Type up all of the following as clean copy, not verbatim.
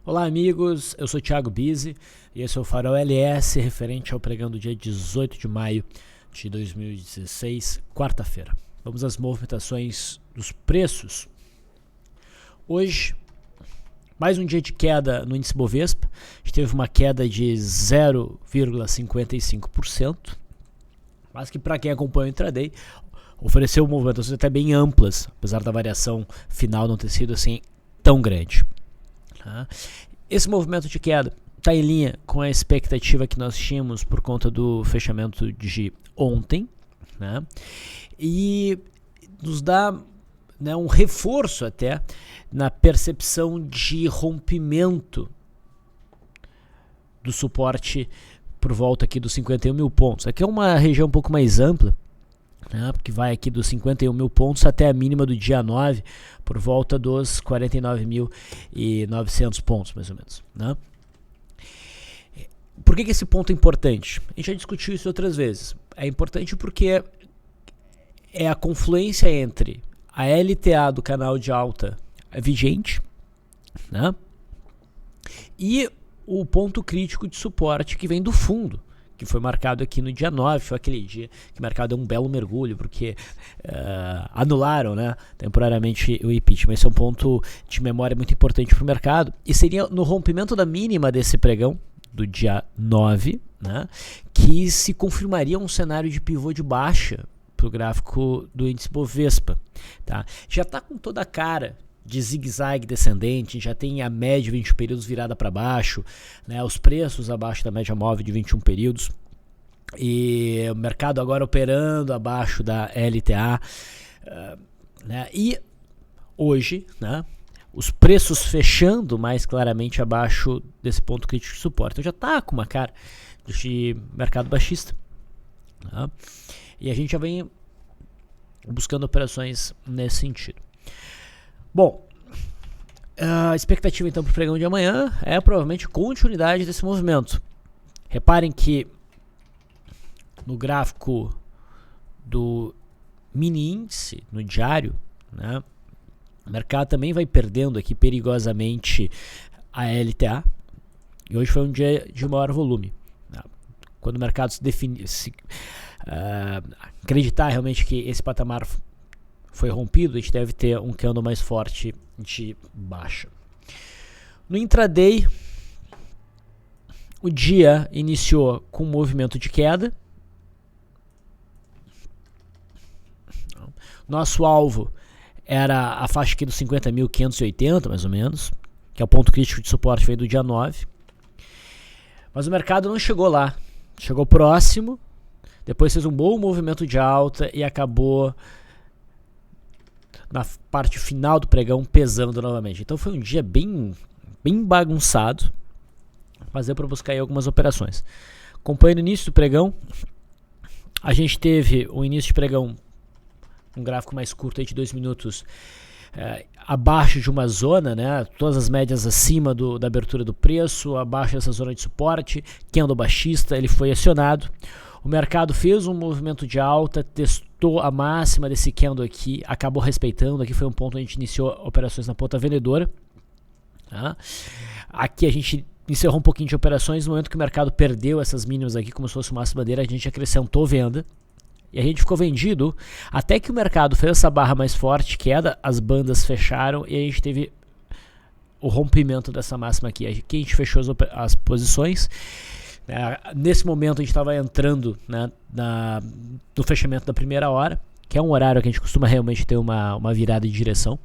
Olá amigos, eu sou Thiago Bizzi e esse é o Farol LS referente ao pregão do dia 18 de maio de 2016, quarta-feira. Vamos às movimentações dos preços. Hoje, mais um dia de queda no índice Bovespa, a gente teve uma queda de 0,55%, mas que para quem acompanha o intraday, ofereceu movimentações até bem amplas, apesar da variação final não ter sido assim tão grande. Esse movimento de queda está em linha com a expectativa que nós tínhamos por conta do fechamento de ontem, né? E nos dá, né, um reforço até na percepção de rompimento do suporte por volta aqui dos 51 mil pontos. Aqui é uma região um pouco mais ampla, né, porque vai aqui dos 51 mil pontos até a mínima do dia 9, por volta dos 49.900 pontos, mais ou menos. Né? Por que esse ponto é importante? A gente já discutiu isso outras vezes. É importante porque é a confluência entre a LTA do canal de alta vigente, né, e o ponto crítico de suporte que vem do fundo, que foi marcado aqui no dia 9, foi aquele dia que o mercado deu um belo mergulho, porque anularam, né, temporariamente o impeachment. Esse é um ponto de memória muito importante para o mercado, e seria no rompimento da mínima desse pregão, do dia 9, né, que se confirmaria um cenário de pivô de baixa para o gráfico do índice Bovespa. Tá? Já está com toda a cara de zigue-zague descendente, já tem a média de 20 períodos virada para baixo, né, os preços abaixo da média móvel de 21 períodos, e o mercado agora operando abaixo da LTA, né, e hoje, né, os preços fechando mais claramente abaixo desse ponto crítico de suporte. Então já está com uma cara de mercado baixista, né, e a gente já vem buscando operações nesse sentido. Bom, a expectativa então para o pregão de amanhã é provavelmente continuidade desse movimento. Reparem que no gráfico do mini índice, no diário, né, o mercado também vai perdendo aqui perigosamente a LTA, e hoje foi um dia de maior volume. Né? Quando o mercado acreditar realmente que esse patamar foi rompido, a gente deve ter um candle mais forte de baixa. No intraday, o dia iniciou com um movimento de queda. Nosso alvo era a faixa aqui dos 50.580, mais ou menos, que é o ponto crítico de suporte, veio do dia 9. Mas o mercado não chegou lá, chegou próximo, depois fez um bom movimento de alta e acabou na parte final do pregão pesando novamente. Então foi um dia bem bagunçado, mas deu para buscar aí algumas operações. Acompanhando o início do pregão, a gente teve o início de pregão, um gráfico mais curto aí de 2 minutos, abaixo de uma zona, né, todas as médias acima da abertura do preço, abaixo dessa zona de suporte, candle baixista, ele foi acionado. O mercado fez um movimento de alta, testou a máxima desse candle aqui, acabou respeitando. Aqui foi um ponto onde a gente iniciou operações na ponta vendedora. Tá? Aqui a gente encerrou um pouquinho de operações. No momento que o mercado perdeu essas mínimas aqui, como se fosse uma bandeira, a gente acrescentou venda. E a gente ficou vendido até que o mercado fez essa barra mais forte, queda, as bandas fecharam e a gente teve o rompimento dessa máxima aqui. Aqui a gente fechou as posições. Nesse momento a gente estava entrando, né, no fechamento da primeira hora, que é um horário que a gente costuma realmente ter uma virada de direção,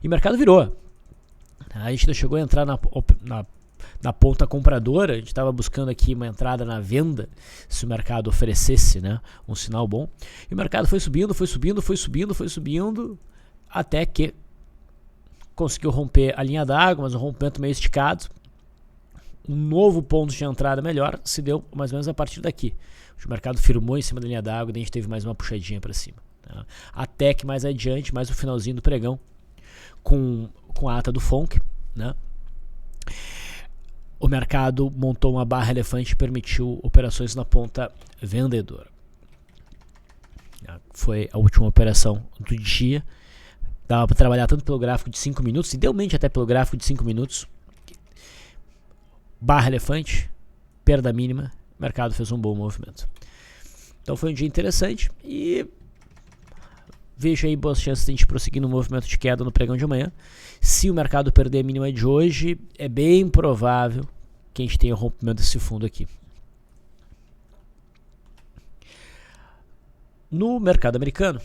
e o mercado virou. A gente não chegou a entrar na ponta compradora, a gente estava buscando aqui uma entrada na venda, se o mercado oferecesse, né, um sinal bom, e o mercado foi subindo, até que conseguiu romper a linha d'água, mas um rompimento meio esticado. Um novo ponto de entrada melhor se deu mais ou menos a partir daqui. O mercado firmou em cima da linha d'água e a gente teve mais uma puxadinha para cima. Tá? Até que mais adiante, mais o finalzinho do pregão, com a ata do FONC, né, o mercado montou uma barra elefante e permitiu operações na ponta vendedora. Foi a última operação do dia. Dava para trabalhar tanto pelo gráfico de 5 minutos, idealmente até pelo gráfico de 5 minutos. barra elefante, perda mínima, o mercado fez um bom movimento. Então foi um dia interessante e vejo aí boas chances de a gente prosseguir no movimento de queda no pregão de amanhã. Se o mercado perder a mínima de hoje, é bem provável que a gente tenha o rompimento desse fundo aqui. No mercado americano,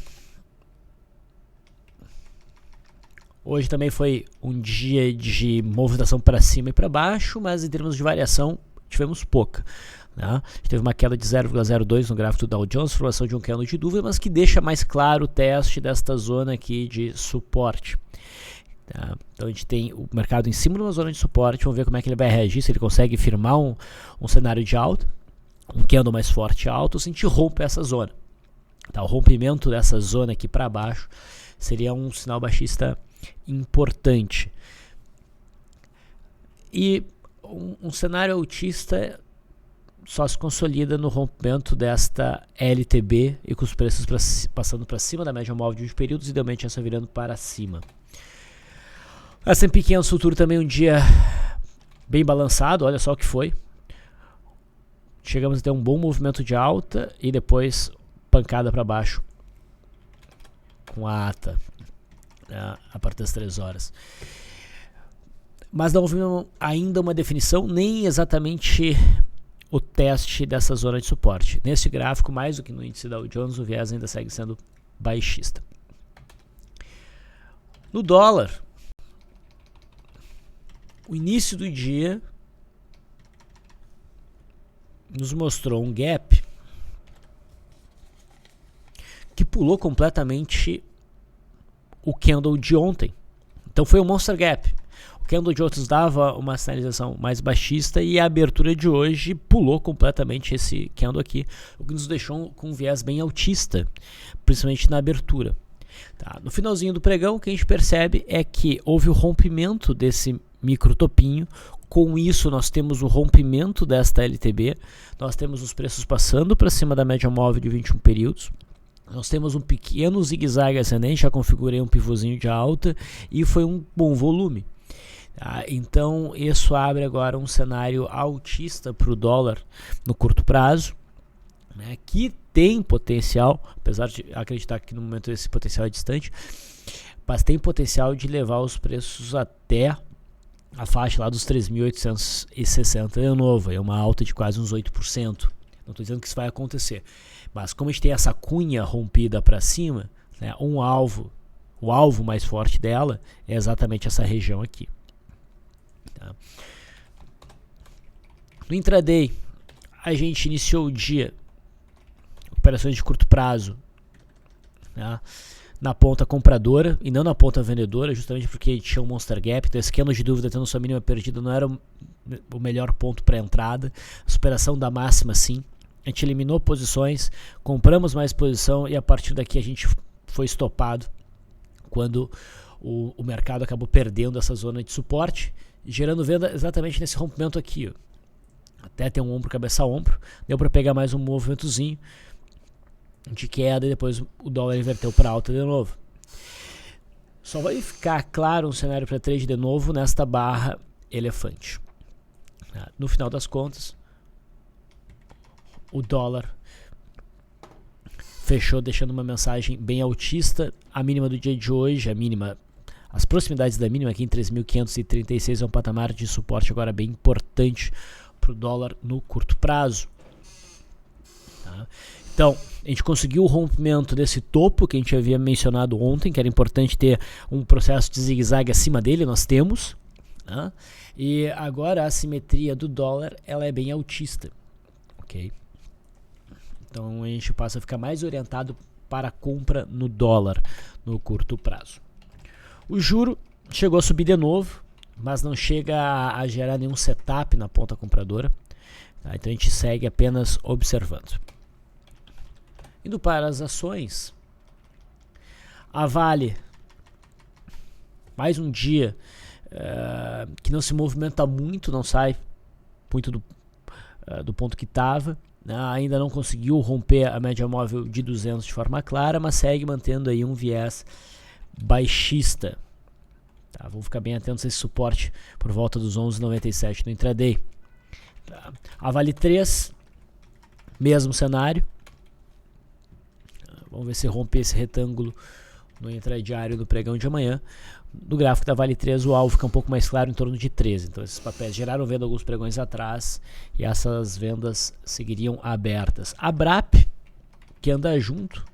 hoje também foi um dia de movimentação para cima e para baixo, mas em termos de variação tivemos pouca. Né? A gente teve uma queda de 0,02 no gráfico do Dow Jones, formação de um candle de dúvida, mas que deixa mais claro o teste desta zona aqui de suporte. Tá? Então a gente tem o mercado em cima de uma zona de suporte, vamos ver como é que ele vai reagir, se ele consegue firmar um cenário de alta, um candle mais forte alto, ou se a gente rompe essa zona. Tá? O rompimento dessa zona aqui para baixo seria um sinal baixista importante. E um cenário altista só se consolida no rompimento desta LTB e com os preços passando para cima da média móvel de 20 períodos, idealmente essa virando para cima. O S&P 500 futuro também um dia bem balançado, olha só o que foi. Chegamos a ter um bom movimento de alta e depois pancada para baixo com a ata a partir das 3 horas. Mas não houve ainda uma definição, nem exatamente o teste dessa zona de suporte. Nesse gráfico, mais do que no índice Dow Jones, o viés ainda segue sendo baixista. No dólar, o início do dia nos mostrou um gap que pulou completamente o candle de ontem. Então foi um monster gap. O candle de ontem dava uma sinalização mais baixista e a abertura de hoje pulou completamente esse candle aqui, o que nos deixou com um viés bem altista, principalmente na abertura. Tá? No finalzinho do pregão, o que a gente percebe é que houve o rompimento desse micro topinho. Com isso, nós temos o rompimento desta LTB, nós temos os preços passando para cima da média móvel de 21 períodos. Nós temos um pequeno zigue-zague ascendente, já configurei um pivôzinho de alta e foi um bom volume. Tá? Então, isso abre agora um cenário altista para o dólar no curto prazo, né, que tem potencial, apesar de acreditar que no momento esse potencial é distante, mas tem potencial de levar os preços até a faixa lá dos 3.860 de novo, é uma alta de quase uns 8%. Não estou dizendo que isso vai acontecer, mas como a gente tem essa cunha rompida para cima, né, o alvo mais forte dela é exatamente essa região aqui. Tá? No intraday, a gente iniciou o dia, operações de curto prazo, tá, na ponta compradora e não na ponta vendedora, justamente porque tinha um monster gap, então esse candle de dúvida tendo sua mínima perdida não era o melhor ponto para entrada. A superação da máxima sim, a gente eliminou posições, compramos mais posição e a partir daqui a gente foi estopado quando o mercado acabou perdendo essa zona de suporte, gerando venda exatamente nesse rompimento aqui, ó. Até ter um ombro cabeça a ombro, deu para pegar mais um movimentozinho de queda e depois o dólar inverteu para alta de novo. Só vai ficar claro um cenário para trade de novo nesta barra elefante. No final das contas, o dólar fechou deixando uma mensagem bem altista. A mínima do dia de hoje, as proximidades da mínima aqui em 3.536 é um patamar de suporte agora bem importante para o dólar no curto prazo. Tá? Então, a gente conseguiu o rompimento desse topo que a gente havia mencionado ontem, que era importante ter um processo de zigue-zague acima dele, nós temos. Tá? E agora a assimetria do dólar ela é bem altista. Ok? Então a gente passa a ficar mais orientado para a compra no dólar no curto prazo. O juro chegou a subir de novo, mas não chega a gerar nenhum setup na ponta compradora. Tá? Então a gente segue apenas observando. Indo para as ações, a Vale, mais um dia que não se movimenta muito, não sai muito do ponto que estava. Ainda não conseguiu romper a média móvel de 200 de forma clara, mas segue mantendo aí um viés baixista. Tá, vamos ficar bem atentos a esse suporte por volta dos 11,97 no intraday. A Vale 3, mesmo cenário. Vamos ver se rompe esse retângulo no intradiário do pregão de amanhã. No gráfico da Vale 3, o alvo fica um pouco mais claro, em torno de 13. Então esses papéis geraram venda alguns pregões atrás e essas vendas seguiriam abertas. A BRAP, que anda junto,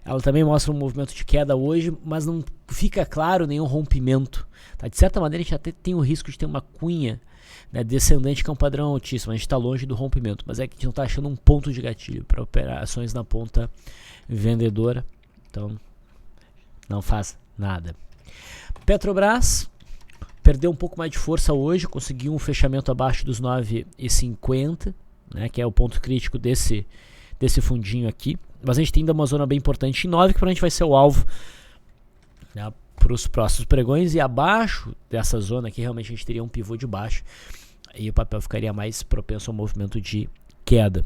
ela também mostra um movimento de queda hoje, mas não fica claro nenhum rompimento. Tá? De certa maneira, a gente até tem o risco de ter uma cunha, né, descendente, que é um padrão altíssimo. A gente está longe do rompimento, mas é que a gente não está achando um ponto de gatilho para operações na ponta vendedora. Então, não faz nada. Petrobras perdeu um pouco mais de força hoje, conseguiu um fechamento abaixo dos 9,50, né, que é o ponto crítico desse fundinho aqui. Mas a gente tem ainda uma zona bem importante em 9, que para a gente vai ser o alvo, né, para os próximos pregões. E abaixo dessa zona aqui, realmente a gente teria um pivô de baixo. E o papel ficaria mais propenso ao movimento de queda.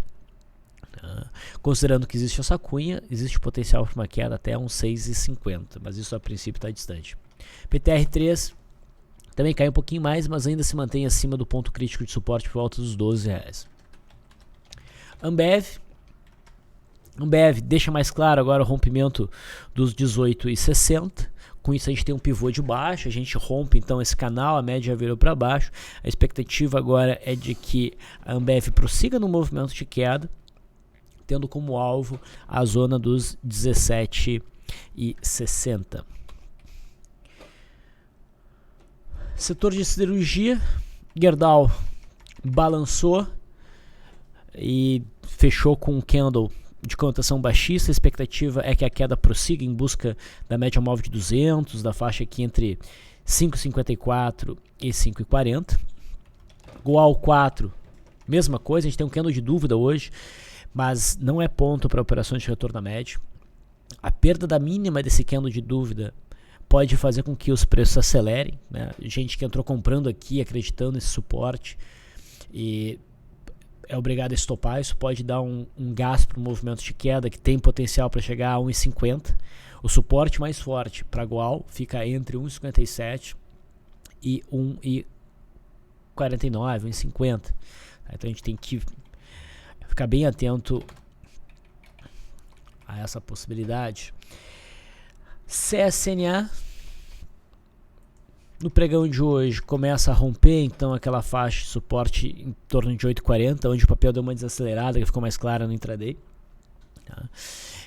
Considerando que existe essa cunha, existe potencial para uma queda até uns 6,50. Mas isso a princípio está distante. PTR3 também cai um pouquinho mais, mas ainda se mantém acima do ponto crítico de suporte por volta dos R$12. Ambev deixa mais claro agora o rompimento dos 18,60. Com isso a gente tem um pivô de baixo, a gente rompe então esse canal, a média virou para baixo. A expectativa agora é de que a Ambev prossiga no movimento de queda, tendo como alvo a zona dos 17,60. Setor de siderurgia, Gerdau balançou e fechou com um candle de cotação baixista. A expectativa é que a queda prossiga em busca da média móvel de 200, da faixa aqui entre 5,54 e 5,40. Goal 4, mesma coisa, a gente tem um candle de dúvida hoje, mas não é ponto para operações de retorno à média. A perda da mínima desse candle de dúvida pode fazer com que os preços acelerem, né? Gente que entrou comprando aqui, acreditando nesse suporte e é obrigado a estopar. Isso pode dar um gás para o movimento de queda que tem potencial para chegar a 1,50. O suporte mais forte para Goal fica entre 1,57 e 1,49, 1,50. Então a gente tem que ficar bem atento a essa possibilidade. CSNA no pregão de hoje começa a romper então aquela faixa de suporte em torno de 8,40, onde o papel deu uma desacelerada que ficou mais clara no intraday, tá?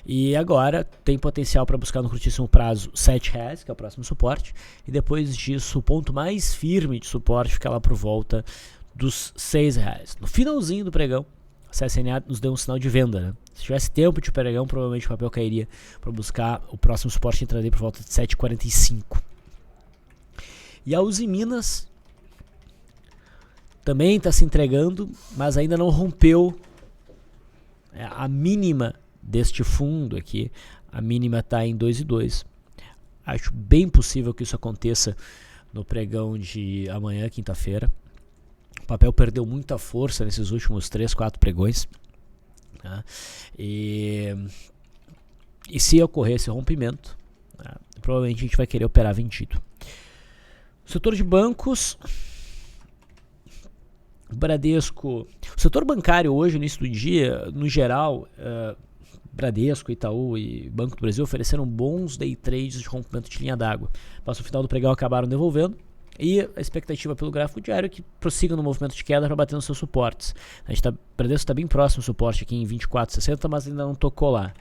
E agora tem potencial para buscar no curtíssimo prazo R$7, que é o próximo suporte, e depois disso o ponto mais firme de suporte fica lá por volta dos R$6. No finalzinho do pregão, a CSNA nos deu um sinal de venda, né? Se tivesse tempo de pregão, provavelmente o papel cairia para buscar o próximo suporte intraday por volta de 7,45. E a Uzi Minas também está se entregando, mas ainda não rompeu a mínima deste fundo aqui. A mínima está em 2,2. Acho bem possível que isso aconteça no pregão de amanhã, quinta-feira. O papel perdeu muita força nesses últimos 3, 4 pregões. Tá? E se ocorrer esse rompimento, tá, provavelmente a gente vai querer operar vendido. Setor de bancos, Bradesco. O setor bancário hoje, no início do dia, no geral, Bradesco, Itaú e Banco do Brasil ofereceram bons day trades de rompimento de linha d'água. Mas no final do pregão acabaram devolvendo. E a expectativa pelo gráfico diário é que prossiga no movimento de queda para bater nos seus suportes. Bradesco está bem próximo do suporte aqui em 24,60, mas ainda não tocou lá.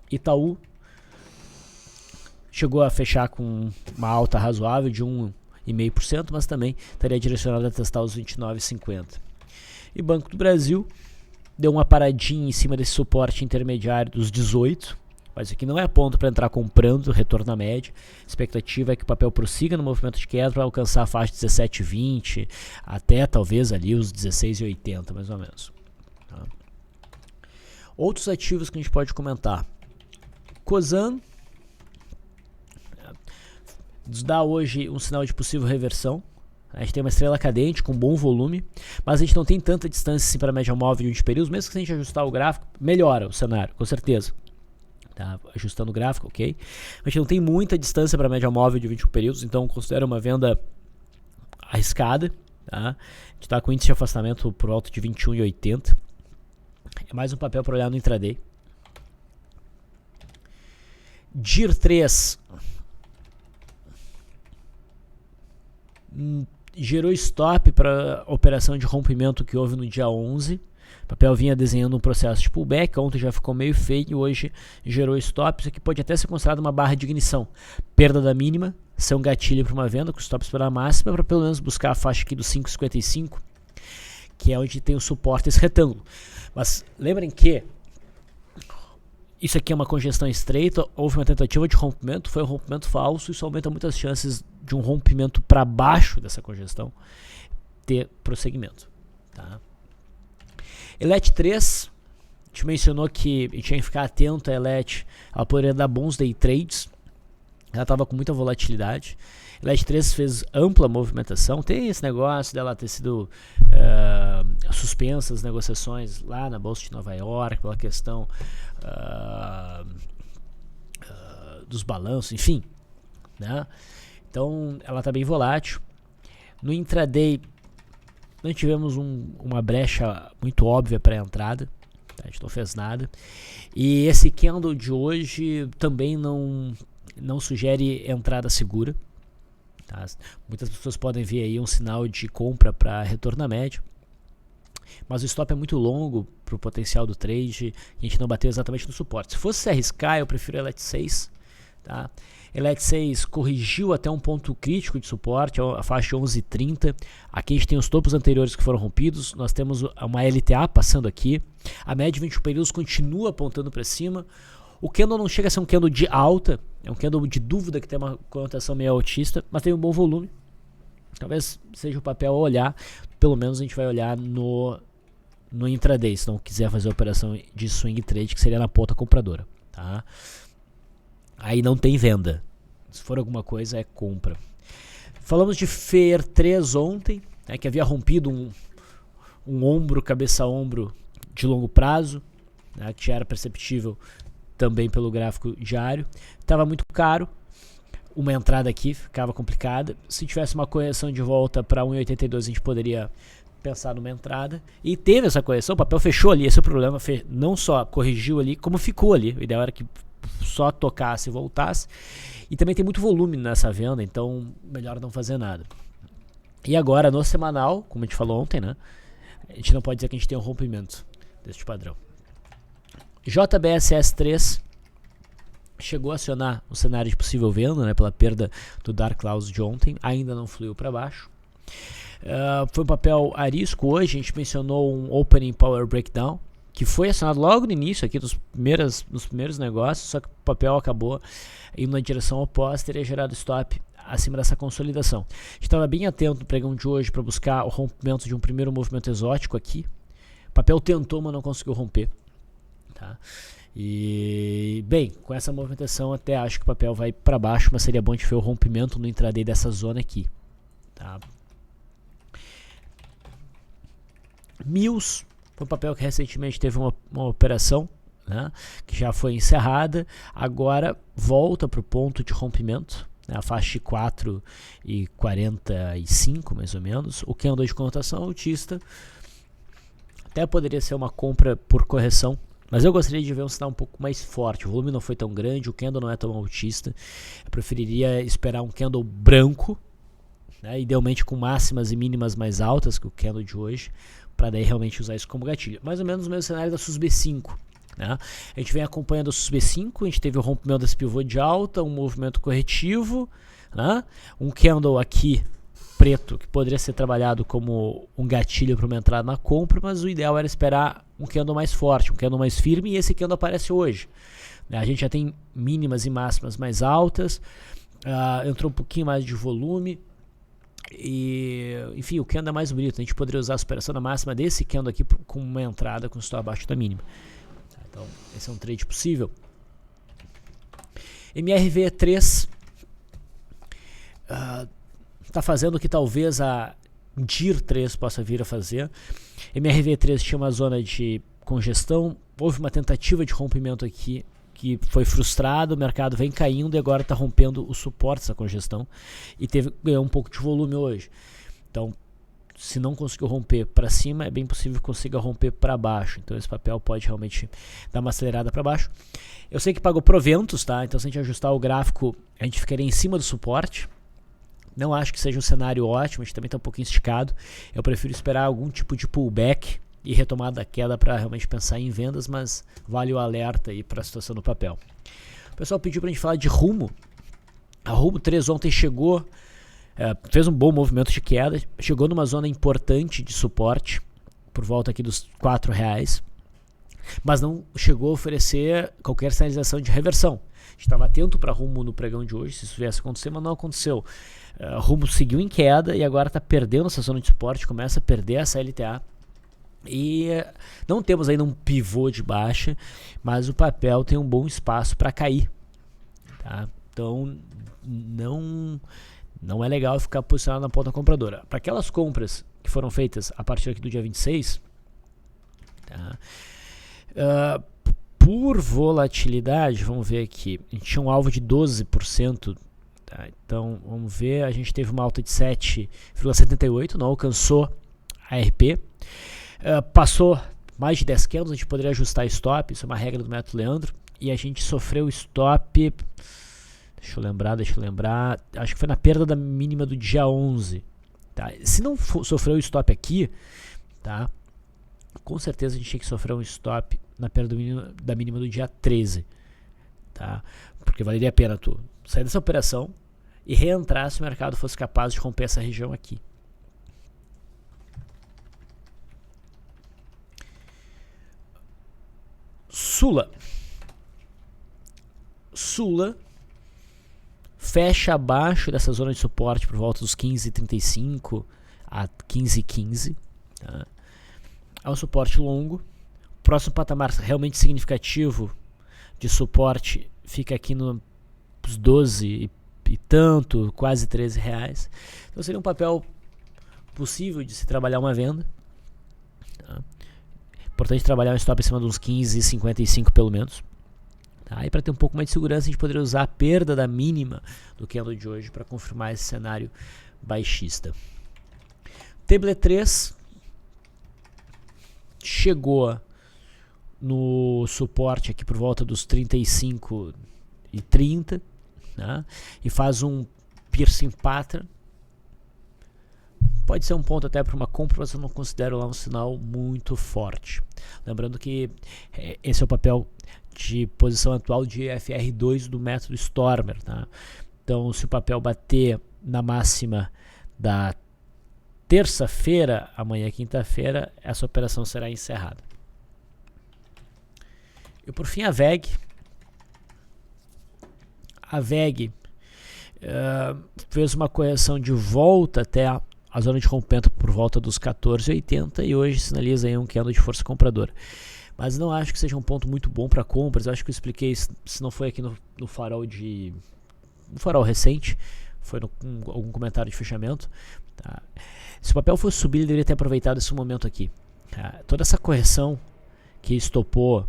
Itaú chegou a fechar com uma alta razoável de 1,5%, mas também estaria direcionado a testar os 29,50. E Banco do Brasil deu uma paradinha em cima desse suporte intermediário dos 18, mas aqui não é ponto para entrar comprando, retorno à média. A expectativa é que o papel prossiga no movimento de queda para alcançar a faixa de 17,20 até talvez ali os 16,80 mais ou menos. Tá? Outros ativos que a gente pode comentar. Cosan nos dá hoje um sinal de possível reversão. A gente tem uma estrela cadente com bom volume, mas a gente não tem tanta distância assim para a média móvel de 20 períodos. Mesmo que se a gente ajustar o gráfico, melhora o cenário, com certeza. Tá? Ajustando o gráfico, ok? A gente não tem muita distância para a média móvel de 21 períodos, então considero uma venda arriscada. Tá? A gente está com índice de afastamento por alto de 21,80. É mais um papel para olhar no intraday. DIR 3 gerou stop para a operação de rompimento que houve no dia 11. O papel vinha desenhando um processo de pullback, ontem já ficou meio feio, hoje gerou stop. Isso aqui pode até ser considerado uma barra de ignição. Perda da mínima, ser um gatilho para uma venda com stops para a máxima, para pelo menos buscar a faixa aqui do 5,55, que é onde tem o suporte, esse retângulo. Mas lembrem que isso aqui é uma congestão estreita, houve uma tentativa de rompimento, foi um rompimento falso, isso aumenta muitas chances de um rompimento para baixo dessa congestão ter prosseguimento. Tá? ELET 3, a gente mencionou que a gente tinha que ficar atento a ELET, ela poderia dar bons day trades, ela estava com muita volatilidade. ELET 3 fez ampla movimentação, tem esse negócio dela ter sido suspensas as negociações lá na Bolsa de Nova York, pela questão dos balanços, enfim, né? Então ela está bem volátil. No intraday não tivemos uma brecha muito óbvia para a entrada, tá? A gente não fez nada, e esse candle de hoje também não sugere entrada segura. Tá? Muitas pessoas podem ver aí um sinal de compra para retorno à média, mas o stop é muito longo para o potencial do trade e a gente não bateu exatamente no suporte. Se fosse se arriscar, eu prefiro ELET 6. Tá? ELET 6 corrigiu até um ponto crítico de suporte, a faixa 11,30. Aqui a gente tem os topos anteriores que foram rompidos, nós temos uma LTA passando aqui, a média de 21 períodos continua apontando para cima. O candle não chega a ser um candle de alta, é um candle de dúvida que tem uma conotação meio altista, mas tem um bom volume. Talvez seja o papel a olhar, pelo menos a gente vai olhar no intraday, se não quiser fazer a operação de swing trade, que seria na ponta compradora. Tá? Aí não tem venda, se for alguma coisa é compra. Falamos de FER 3 ontem, né, que havia rompido um ombro, cabeça-ombro de longo prazo, né, que já era perceptível também pelo gráfico diário, estava muito caro, uma entrada aqui ficava complicada, se tivesse uma correção de volta para 1,82 a gente poderia pensar numa entrada, e teve essa correção, o papel fechou ali, esse é o problema, não só corrigiu ali, como ficou ali, o ideal era que só tocasse e voltasse, e também tem muito volume nessa venda, então melhor não fazer nada. E agora no semanal, como a gente falou ontem, né, a gente não pode dizer que a gente tem um rompimento deste padrão. JBSS 3 chegou a acionar o cenário de possível venda, né, pela perda do Dark Clouds de ontem, ainda não fluiu para baixo. Foi um papel a risco hoje, a gente mencionou um Opening Power Breakdown, que foi acionado logo no início aqui nos primeiros negócios, só que o papel acabou indo na direção oposta e teria gerado stop acima dessa consolidação. A gente estava bem atento no pregão de hoje para buscar o rompimento de um primeiro movimento exótico aqui. O papel tentou, mas não conseguiu romper. Tá? E bem, com essa movimentação até acho que o papel vai para baixo, mas seria bom de ver o rompimento no intraday dessa zona aqui. Tá? Mills foi um papel que recentemente teve uma operação, né, que já foi encerrada, agora volta para o ponto de rompimento, né, a faixa de 4,45 mais ou menos, o candle de conotação altista, até poderia ser uma compra por correção, mas eu gostaria de ver um sinal um pouco mais forte, o volume não foi tão grande, o candle não é tão altista, eu preferiria esperar um candle branco, né, idealmente com máximas e mínimas mais altas que o candle de hoje, para daí realmente usar isso como gatilho. Mais ou menos o mesmo cenário da SUSB5. Né? A gente vem acompanhando a SUSB5, a gente teve o rompimento desse pivô de alta, um movimento corretivo, né? Um candle aqui preto, que poderia ser trabalhado como um gatilho para uma entrada na compra, mas o ideal era esperar um candle mais forte, um candle mais firme, e esse candle aparece hoje. Né? A gente já tem mínimas e máximas mais altas, entrou um pouquinho mais de volume, e enfim, o candle é mais bonito, a gente poderia usar a superação da máxima desse candle aqui com uma entrada com stop abaixo da mínima. Então esse é um trade possível. MRV3 está fazendo o que talvez a DIR 3 possa vir a fazer. MRV3 tinha uma zona de congestão, houve uma tentativa de rompimento aqui que foi frustrado, o mercado vem caindo e agora está rompendo o suporte dessa congestão e ganhou um pouco de volume hoje. Então, se não conseguiu romper para cima, é bem possível que consiga romper para baixo. Então esse papel pode realmente dar uma acelerada para baixo. Eu sei que pagou proventos, tá? Então se a gente ajustar o gráfico, a gente ficaria em cima do suporte. Não acho que seja um cenário ótimo, a gente também está um pouquinho esticado. Eu prefiro esperar algum tipo de pullback e retomada da queda para realmente pensar em vendas, mas vale o alerta aí para a situação do papel. O pessoal pediu para a gente falar de Rumo. A Rumo 3 ontem chegou, fez um bom movimento de queda, chegou numa zona importante de suporte, por volta aqui dos R$4, mas não chegou a oferecer qualquer sinalização de reversão. A gente estava atento para Rumo no pregão de hoje, se isso viesse a acontecer, mas não aconteceu. Rumo seguiu em queda e agora está perdendo essa zona de suporte, começa a perder essa LTA. E não temos ainda um pivô de baixa, mas o papel tem um bom espaço para cair, tá? Então não é legal ficar posicionado na ponta compradora. Para aquelas compras que foram feitas a partir aqui do dia 26, tá? Por volatilidade, vamos ver aqui, a gente tinha um alvo de 12%, tá? Então vamos ver, a gente teve uma alta de 7,78, não alcançou a RP. Passou mais de 10 candles, a gente poderia ajustar stop, isso é uma regra do método Leandro, e a gente sofreu stop, deixa eu lembrar, acho que foi na perda da mínima do dia 11, tá? Se não sofreu stop aqui, tá? Com certeza a gente tinha que sofrer um stop na perda da mínima do dia 13, tá? Porque valeria a pena tu sair dessa operação e reentrar se o mercado fosse capaz de romper essa região aqui. Sula fecha abaixo dessa zona de suporte por volta dos 15,35 a 15,15, tá? É um suporte longo. Próximo patamar realmente significativo de suporte fica aqui nos 12 e tanto, quase R$13. Então seria um papel possível de se trabalhar uma venda, tá? Importante trabalhar um stop acima de uns 15,55 pelo menos, tá? E para ter um pouco mais de segurança, a gente poderia usar a perda da mínima do candle de hoje para confirmar esse cenário baixista. TBL3 chegou no suporte aqui por volta dos 35,30, tá? E faz um piercing pattern. Pode ser um ponto até para uma compra, mas eu não considero lá um sinal muito forte. Lembrando que esse é o papel de posição atual de FR2 do método Stormer, tá? Então, se o papel bater na máxima da terça-feira, amanhã quinta-feira, essa operação será encerrada. E por fim a VEG. A VEG fez uma correção de volta até a zona de rompimento por volta dos 14,80 e hoje sinaliza aí um candle de força compradora. Mas não acho que seja um ponto muito bom para compras. Eu acho que eu expliquei, se não foi aqui no farol no farol recente, foi algum comentário de fechamento, tá? Se o papel fosse subir, ele deveria ter aproveitado esse momento aqui, tá? Toda essa correção que estopou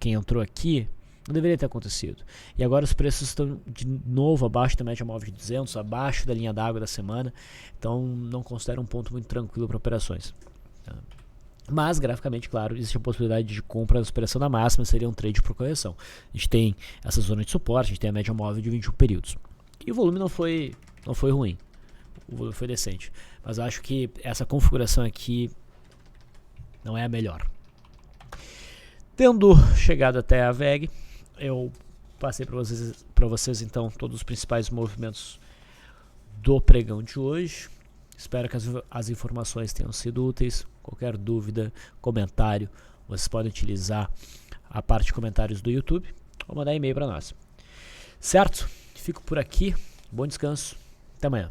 quem entrou aqui não deveria ter acontecido. E agora os preços estão de novo abaixo da média móvel de 200, abaixo da linha d'água da semana. Então não considero um ponto muito tranquilo para operações, tá? Mas graficamente, claro, existe a possibilidade de compra da operação na máxima, seria um trade por correção. A gente tem essa zona de suporte, a gente tem a média móvel de 21 períodos. E o volume não foi ruim, o volume foi decente. Mas eu acho que essa configuração aqui não é a melhor. Tendo chegado até a VEG, eu passei para vocês então todos os principais movimentos do pregão de hoje. Espero que as informações tenham sido úteis. Qualquer dúvida, comentário, vocês podem utilizar a parte de comentários do YouTube ou mandar e-mail para nós. Certo? Fico por aqui. Bom descanso. Até amanhã.